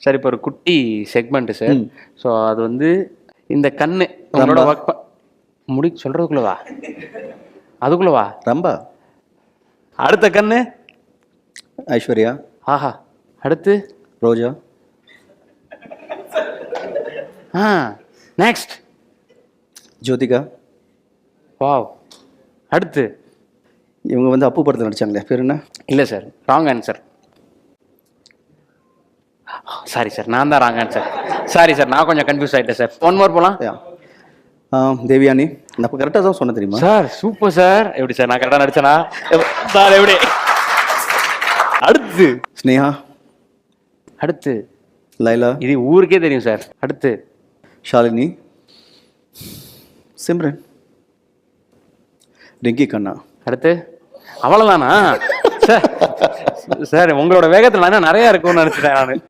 Sir இப்போ ஒரு குட்டி செக்மெண்ட் சார். ஸோ அது வந்து இந்த கண்ணு உங்களோட ரம்பா. ஒர்க் முடி சொல்றதுக்குள்ளவா அதுக்குள்ளவா ரம்பா. அடுத்த கண்ணு ஐஸ்வர்யா. ஆஹா அடுத்து ரோஜா. நெக்ஸ்ட் ஜோதிகா. வாவ் அடுத்து இவங்க வந்து அப்பு படத்தில் நடிச்சாங்களே, பேர் என்ன? இல்லை sir wrong answer. Sorry sir நான் தான் ராங் ஆன்சர். சாரி சார் நான் கொஞ்சம் கன்ஃபியூஸ் ஆகிட்டேன் சார். ஒன் மோர் போகலாம். தேவியானி. நான் இப்போ கரெக்டாக தான் சொன்னேன் தெரியுமா சார்? Super sir. எப்படி சார் நான் கரெக்டாக நடிச்சேனா சார்? எப்படி? அடுத்து ஸ்னேகா. அடுத்து லைலா. இது ஊருக்கே தெரியும் சார். அடுத்து ஷாலினி. சிம்ரன். ரிங்கி கண்ணா. அடுத்து அவ்வளோதானா சார்? சார் உங்களோட வேகத்தில் நான் நிறையா இருக்கும்னு நினச்சிட்டேன் நான்.